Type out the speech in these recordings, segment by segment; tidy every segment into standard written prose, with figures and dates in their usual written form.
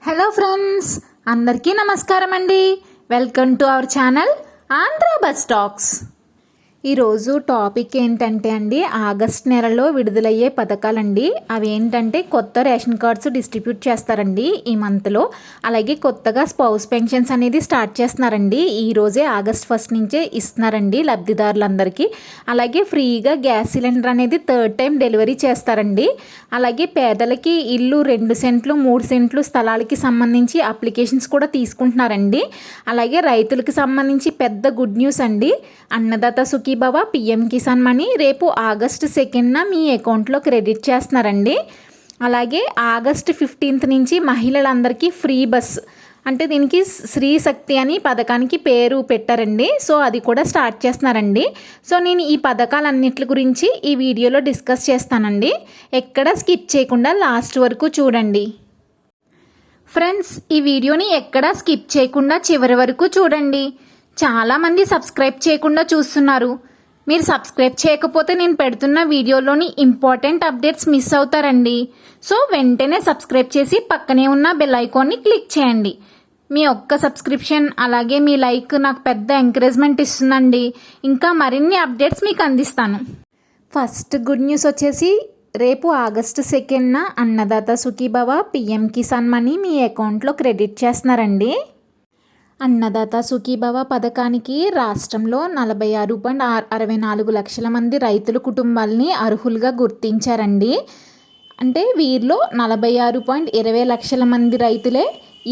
Hello friends, అందరికీ నమస్కారం అండి. Welcome to our channel Andhra bus talks. ఈరోజు టాపిక్ ఏంటంటే అండి, ఆగస్ట్ నెలలో విడుదలయ్యే పథకాలండి. అవి ఏంటంటే కొత్త రేషన్ కార్డ్స్ డిస్ట్రిబ్యూట్ చేస్తారండి ఈ మంత్లో. అలాగే కొత్తగా స్పౌస్ పెన్షన్స్ అనేది స్టార్ట్ చేస్తున్నారండి. ఈరోజే ఆగస్ట్ 1 నుంచే ఇస్తున్నారండి లబ్ధిదారులందరికీ. అలాగే ఫ్రీగా గ్యాస్ సిలిండర్ అనేది 3rd టైం డెలివరీ చేస్తారండి. అలాగే పేదలకి ఇల్లు 2 సెంట్లు 3 సెంట్లు స్థలాలకి సంబంధించి అప్లికేషన్స్ కూడా తీసుకుంటున్నారండి. అలాగే రైతులకు సంబంధించి పెద్ద గుడ్ న్యూస్ అండి. అన్నదాత సుఖీభవ పిఎం కిసాన్ మనీ రేపు ఆగస్ట్ 2న మీ అకౌంట్లో క్రెడిట్ చేస్తున్నారండి. అలాగే ఆగస్ట్ 15th నుంచి మహిళలందరికీ ఫ్రీ బస్, అంటే దీనికి శ్రీ శక్తి అని పథకానికి పేరు పెట్టారండి. సో అది కూడా స్టార్ట్ చేస్తున్నారండి. సో నేను ఈ పథకాలన్నిటి గురించి ఈ వీడియోలో డిస్కస్ చేస్తానండి. ఎక్కడ స్కిప్ చేయకుండా లాస్ట్ వరకు చూడండి. ఫ్రెండ్స్, ఈ వీడియోని ఎక్కడా స్కిప్ చేయకుండా చివరి వరకు చూడండి. చాలామంది సబ్స్క్రైబ్ చేయకుండా చూస్తున్నారు. మీరు సబ్స్క్రైబ్ చేయకపోతే నేను పెడుతున్న వీడియోలోని ఇంపార్టెంట్ అప్డేట్స్ మిస్ అవుతారండి. సో వెంటనే సబ్స్క్రైబ్ చేసి పక్కనే ఉన్న బెల్ ఐకాన్ని క్లిక్ చేయండి. మీ ఒక్క సబ్స్క్రిప్షన్ అలాగే మీ లైక్ నాకు పెద్ద ఎంకరేజ్మెంట్ ఇస్తుందండి. ఇంకా మరిన్ని అప్డేట్స్ మీకు అందిస్తాను. ఫస్ట్ గుడ్ న్యూస్ వచ్చేసి రేపు August 2న Annadata Sukhibhava PM Kisan money మీ అకౌంట్లో క్రెడిట్ చేస్తున్నారండి. అన్నదాత సుఖీభవ పథకానికి రాష్ట్రంలో 46.64 లక్షల మంది రైతుల కుటుంబాలని అర్హులుగా గుర్తించారండి. అంటే వీరిలో 46.20 లక్షల మంది రైతులే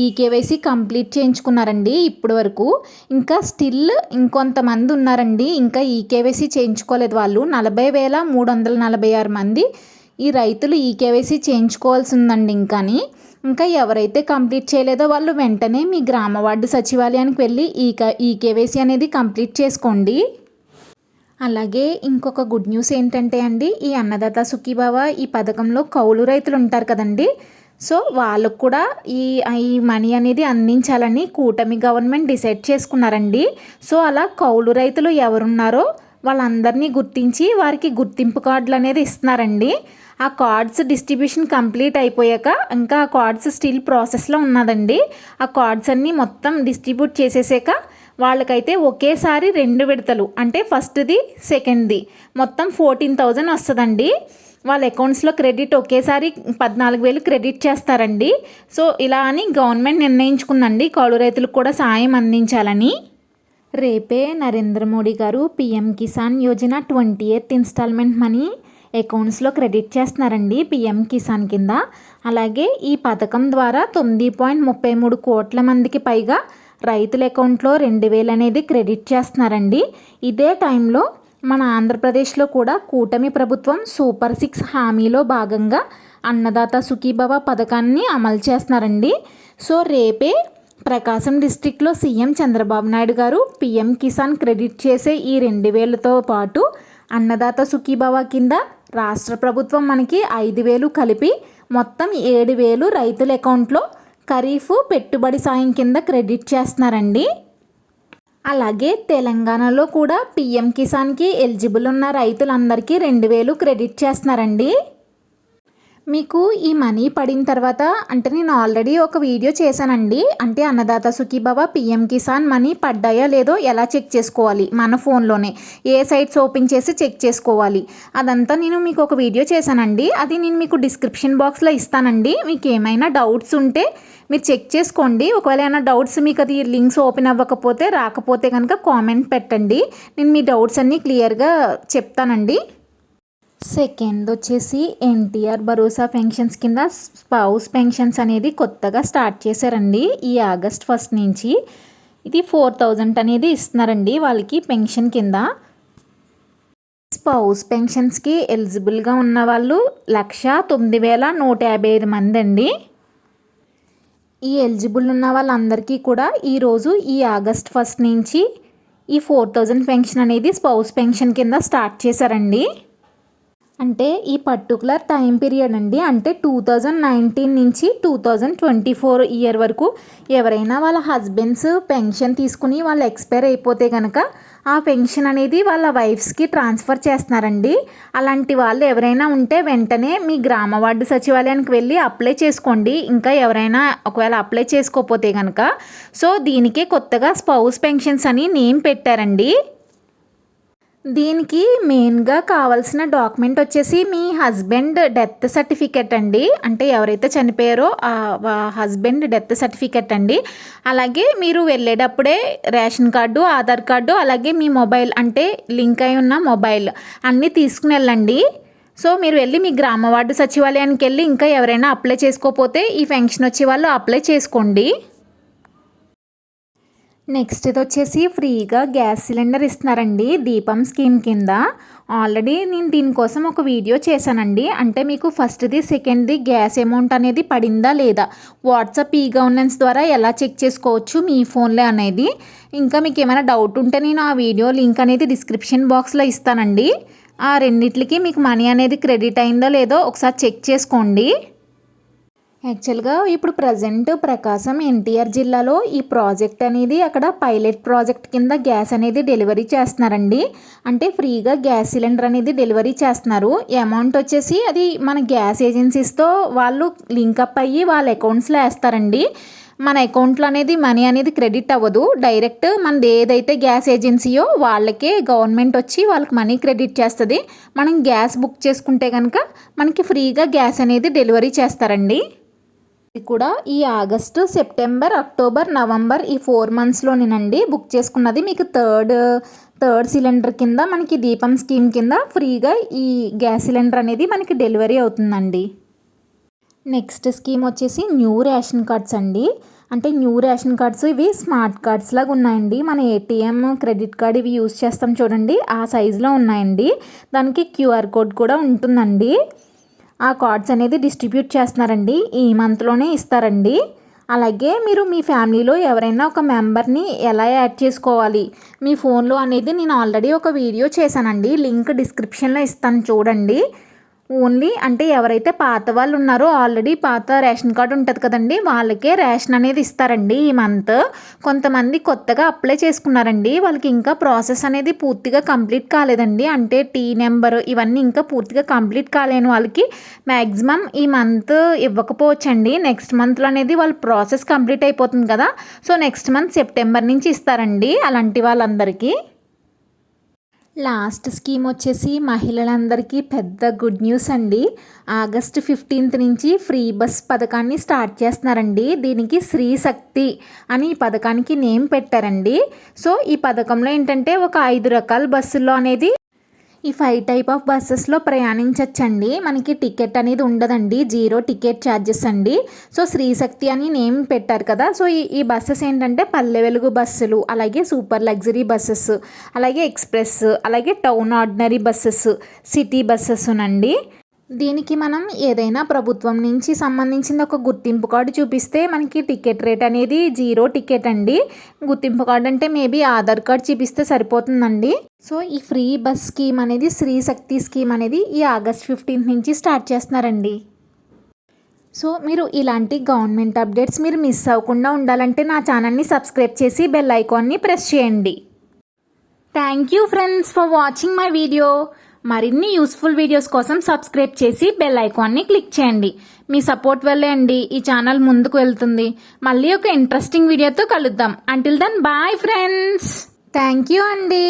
ఈకేవైసీ కంప్లీట్ చేయించుకున్నారండి ఇప్పటి వరకు. ఇంకా స్టిల్ ఇంకొంతమంది ఉన్నారండి, ఇంకా ఈకేవైసీ చేయించుకోలేదు. వాళ్ళు 40,346 మంది ఈ రైతులు ఈకేవైసీ చేయించుకోవాల్సి ఉందండి. ఇంకా ఎవరైతే కంప్లీట్ చేయలేదో వాళ్ళు వెంటనే మీ గ్రామ వార్డు సచివాలయానికి వెళ్ళి ఈ కేవైసీ అనేది కంప్లీట్ చేసుకోండి. అలాగే ఇంకొక గుడ్ న్యూస్ ఏంటంటే అండి, ఈ అన్నదాత సుఖీభవ ఈ పథకంలో కౌలు రైతులు ఉంటారు కదండి. సో వాళ్ళకు కూడా ఈ మనీ అనేది అందించాలని కూటమి గవర్నమెంట్ డిసైడ్ చేసుకున్నారండి. సో అలా కౌలు రైతులు ఎవరున్నారో వాళ్ళందరినీ గుర్తించి వారికి గుర్తింపు కార్డులు అనేది ఇస్తున్నారండి. ఆ కార్డ్స్ డిస్ట్రిబ్యూషన్ కంప్లీట్ అయిపోయాక ఇంకా ఆ కార్డ్స్ స్టిల్ ప్రాసెస్లో ఉన్నదండి. ఆ కార్డ్స్ అన్నీ మొత్తం డిస్ట్రిబ్యూట్ చేసేసాక వాళ్ళకైతే ఒకేసారి 2 విడతలు, అంటే ఫస్ట్ది సెకండ్ది మొత్తం 14,000 వస్తుందండి. వాళ్ళ అకౌంట్స్లో క్రెడిట్ ఒకేసారి 14,000 క్రెడిట్ చేస్తారండి. సో ఇలా అని గవర్నమెంట్ నిర్ణయించుకుందండి కౌలు రైతులకు కూడా సాయం అందించాలని. రేపే Narendra Modi garu PM Kisan Yojana 28th installment money అకౌంట్స్లో క్రెడిట్ చేస్తున్నారండి పిఎం కిసాన్ కింద. అలాగే ఈ పథకం ద్వారా 9.33 కోట్ల మందికి పైగా రైతుల అకౌంట్లో 2,000 అనేది క్రెడిట్ చేస్తున్నారండి. ఇదే టైంలో మన ఆంధ్రప్రదేశ్లో కూడా కూటమి ప్రభుత్వం సూపర్ 6 హామీలో భాగంగా అన్నదాత సుఖీభవ పథకాన్ని అమలు చేస్తున్నారండి. సో రేపే ప్రకాశం డిస్ట్రిక్ట్లో సీఎం చంద్రబాబు నాయుడు గారు పిఎం కిసాన్ క్రెడిట్ చేసే ఈ 2,000తో పాటు అన్నదాత సుఖీభవ కింద రాష్ట్ర ప్రభుత్వం మనకి 5,000 కలిపి మొత్తం 7,000 రైతుల అకౌంట్లో ఖరీఫ్ పెట్టుబడి సాయం కింద క్రెడిట్ చేస్తున్నారండి. అలాగే తెలంగాణలో కూడా పిఎం కిసాన్కి ఎలిజిబుల్ ఉన్న రైతులందరికీ 2,000 క్రెడిట్ చేస్తున్నారండి. మీకు ఈ మనీ పడిన తర్వాత, అంటే నేను ఆల్రెడీ ఒక వీడియో చేశానండి, అంటే అన్నదాత సుఖీభవ పిఎం కిసాన్ మనీ పడ్డాయా లేదో ఎలా చెక్ చేసుకోవాలి, మన ఫోన్లోనే ఏ సైట్స్ ఓపెన్ చేసి చెక్ చేసుకోవాలి అదంతా నేను మీకు ఒక వీడియో చేశానండి. అది నేను మీకు డిస్క్రిప్షన్ బాక్స్లో ఇస్తానండి. మీకు ఏమైనా డౌట్స్ ఉంటే మీరు చెక్ చేసుకోండి. ఒకవేళ ఏమైనా డౌట్స్ మీకు అది లింక్స్ ఓపెన్ అవ్వకపోతే రాకపోతే కనుక కామెంట్ పెట్టండి, నేను మీ డౌట్స్ అన్నీ క్లియర్గా చెప్తానండి. సెకండ్ వచ్చేసి ఎన్టీఆర్ భరోసా పెన్షన్స్ కింద స్పౌస్ పెన్షన్స్ అనేది కొత్తగా స్టార్ట్ చేశారండి. ఈ ఆగస్ట్ 1 నుంచి ఇది 4,000 అనేది ఇస్తున్నారండి వాళ్ళకి పెన్షన్ కింద. స్పౌస్ పెన్షన్స్కి ఎలిజిబుల్గా ఉన్న వాళ్ళు 109,155 మంది అండి. ఈ ఎలిజిబుల్ ఉన్న వాళ్ళందరికీ కూడా ఈరోజు ఈ ఆగస్ట్ 1 నుంచి ఈ 4,000 పెన్షన్ అనేది స్పౌస్ పెన్షన్ కింద స్టార్ట్ చేశారండి. అంటే ఈ పర్టికులర్ టైం పీరియడ్ అండి, అంటే 2019 నుంచి 2024 ఇయర్ వరకు ఎవరైనా వాళ్ళ హస్బెండ్స్ పెన్షన్ తీసుకుని వాళ్ళు ఎక్స్పైర్ అయిపోతే కనుక ఆ పెన్షన్ అనేది వాళ్ళ వైఫ్స్కి ట్రాన్స్ఫర్ చేస్తున్నారండి. అలాంటి వాళ్ళు ఎవరైనా ఉంటే వెంటనే మీ గ్రామ వార్డు సచివాలయానికి వెళ్ళి అప్లై చేసుకోండి. ఇంకా ఎవరైనా ఒకవేళ అప్లై చేసుకోకపోతే కనుక సో దీనికే కొత్తగా స్పౌస్ పెన్షన్స్ అని నేమ్ పెట్టారండి. దీనికి మెయిన్గా కావాల్సిన డాక్యుమెంట్ వచ్చేసి మీ హస్బెండ్ డెత్ సర్టిఫికెట్ అండి. అంటే ఎవరైతే చనిపోయారో ఆ హస్బెండ్ డెత్ సర్టిఫికెట్ అండి. అలాగే మీరు వెళ్ళేటప్పుడే రేషన్ కార్డు, ఆధార్ కార్డు, అలాగే మీ మొబైల్ అంటే లింక్ అయి ఉన్న మొబైల్ అన్నీ తీసుకుని వెళ్ళండి. సో మీరు వెళ్ళి మీ గ్రామ వార్డు సచివాలయానికి వెళ్ళి ఇంకా ఎవరైనా అప్లై చేసుకోకపోతే ఈ పెన్షన్ వచ్చే వాళ్ళు అప్లై చేసుకోండి. నెక్స్ట్ ఇది వచ్చేసి ఫ్రీగా గ్యాస్ సిలిండర్ ఇస్తున్నారండి దీపం స్కీమ్ కింద. ఆల్రెడీ నేను దీనికోసం ఒక వీడియో చేశానండి. అంటే మీకు ఫస్ట్ది సెకండ్ది గ్యాస్ అమౌంట్ అనేది పడిందా లేదా, వాట్సాప్ ఈ గవర్నెన్స్ ద్వారా ఎలా చెక్ చేసుకోవచ్చు మీ ఫోన్లో అనేది. ఇంకా మీకు ఏమైనా డౌట్ ఉంటే నేను ఆ వీడియో లింక్ అనేది డిస్క్రిప్షన్ బాక్స్లో ఇస్తానండి. ఆ రెండిట్లకి మీకు మనీ అనేది క్రెడిట్ అయిందో లేదో ఒకసారి చెక్ చేసుకోండి. యాక్చువల్గా ఇప్పుడు ప్రజెంట్ ప్రకాశం ఎన్టీఆర్ జిల్లాలో ఈ ప్రాజెక్ట్ అనేది అక్కడ పైలట్ ప్రాజెక్ట్ కింద గ్యాస్ అనేది డెలివరీ చేస్తున్నారండి. అంటే ఫ్రీగా గ్యాస్ సిలిండర్ అనేది డెలివరీ చేస్తున్నారు. అమౌంట్ వచ్చేసి అది మన గ్యాస్ ఏజెన్సీస్తో వాళ్ళు లింకప్ అయ్యి వాళ్ళ అకౌంట్స్లో వేస్తారండి. మన అకౌంట్లో అనేది మనీ అనేది క్రెడిట్ అవ్వదు, డైరెక్ట్ మనది ఏదైతే గ్యాస్ ఏజెన్సీయో వాళ్ళకే గవర్నమెంట్ వచ్చి వాళ్ళకి మనీ క్రెడిట్ చేస్తుంది. మనం గ్యాస్ బుక్ చేసుకుంటే కనుక మనకి ఫ్రీగా గ్యాస్ అనేది డెలివరీ చేస్తారండి. ఇది కూడా ఈ ఆగస్టు, సెప్టెంబర్, అక్టోబర్, నవంబర్ ఈ 4 మంత్స్లోనేనండి బుక్ చేసుకున్నది. మీకు థర్డ్ సిలిండర్ కింద మనకి దీపం స్కీమ్ కింద ఫ్రీగా ఈ గ్యాస్ సిలిండర్ అనేది మనకి డెలివరీ అవుతుందండి. నెక్స్ట్ స్కీమ్ వచ్చేసి న్యూ రేషన్ కార్డ్స్ అండి. అంటే న్యూ రేషన్ కార్డ్స్ ఇవి స్మార్ట్ కార్డ్స్ లాగా ఉన్నాయండి. మన ఏటీఎం, క్రెడిట్ కార్డ్ ఇవి యూజ్ చేస్తాం చూడండి, ఆ సైజులో ఉన్నాయండి. దానికి క్యూఆర్ కోడ్ కూడా ఉంటుందండి. ఆ కార్డ్స్ అనేది డిస్ట్రిబ్యూట్ చేస్తున్నారండి, ఈ మంత్లోనే ఇస్తారండి. అలాగే మీరు మీ ఫ్యామిలీలో ఎవరైనా ఒక మెంబర్ని ఎలా యాడ్ చేసుకోవాలి మీ ఫోన్లో అనేది నేను ఆల్రెడీ ఒక వీడియో చేశానండి, లింక్ డిస్క్రిప్షన్లో ఇస్తాను చూడండి. ఓన్లీ అంటే ఎవరైతే పాత వాళ్ళు ఉన్నారో ఆల్రెడీ పాత రేషన్ కార్డు ఉంటుంది కదండి, వాళ్ళకే రేషన్ అనేది ఇస్తారండి ఈ మంత్. కొంతమంది కొత్తగా అప్లై చేసుకున్నారండి, వాళ్ళకి ఇంకా ప్రాసెస్ అనేది పూర్తిగా కంప్లీట్ కాలేదండి. అంటే టీ నెంబర్ ఇవన్నీ ఇంకా పూర్తిగా కంప్లీట్ కాలేని వాళ్ళకి మ్యాక్సిమం ఈ మంత్ ఇవ్వకపోవచ్చండి. నెక్స్ట్ మంత్లో అనేది వాళ్ళ ప్రాసెస్ కంప్లీట్ అయిపోతుంది కదా, సో నెక్స్ట్ మంత్ సెప్టెంబర్ నుంచి ఇస్తారండి అలాంటి వాళ్ళందరికీ. లాస్ట్ స్కీమ్ వచ్చేసి మహిళలందరికీ పెద్ద గుడ్ న్యూస్ అండి. ఆగస్ట్ 15 నుంచి ఫ్రీ బస్ పథకాన్ని స్టార్ట్ చేస్తున్నారండి. దీనికి స్త్రీ శక్తి అని ఈ పథకానికి నేమ్ పెట్టారండి. సో ఈ పథకంలో ఏంటంటే ఒక 5 రకాల బస్సుల్లో అనేది ఈ 5 టైప్ ఆఫ్ బస్సెస్లో ప్రయాణించవచ్చండి. మనకి టికెట్ అనేది ఉండదండి, 0 టికెట్ ఛార్జెస్ అండి. సో శ్రీశక్తి అని నేమ్ పెట్టారు కదా, సో ఈ బస్సెస్ ఏంటంటే పల్లె వెలుగు బస్సులు, అలాగే సూపర్ లగ్జరీ బస్సెస్, అలాగే ఎక్స్ప్రెస్, అలాగే town ordinary buses, city buses నండి. దీనికి మనం ఏదైనా ప్రభుత్వం నుంచి సంబంధించిన ఒక గుర్తింపు కార్డు చూపిస్తే మనకి టికెట్ రేట్ అనేది 0 టికెట్ అండి. గుర్తింపు కార్డు అంటే మేబీ ఆధార్ కార్డ్ చూపిస్తే సరిపోతుందండి. సో ఈ ఫ్రీ బస్ స్కీమ్ అనేది స్త్రీ శక్తి స్కీమ్ అనేది ఈ ఆగస్ట్ 15 నుంచి స్టార్ట్ చేస్తున్నారండి. సో మీరు ఇలాంటి గవర్నమెంట్ అప్డేట్స్ మీరు మిస్ అవ్వకుండా ఉండాలంటే నా ఛానల్ని సబ్స్క్రైబ్ చేసి బెల్ ఐకాన్ని ప్రెస్ చేయండి. Thank you friends for watching my video. మరిన్ని యూస్ఫుల్ వీడియోస్ కోసం సబ్స్క్రైబ్ చేసి బెల్ ఐకాన్ని క్లిక్ చేయండి. మీ సపోర్ట్ వల్లే అండి ఈ ఛానల్ ముందుకు వెళ్తుంది. మళ్ళీ ఒక ఇంట్రెస్టింగ్ వీడియోతో కలుద్దాం. Until then bye friends. Thank you అండి.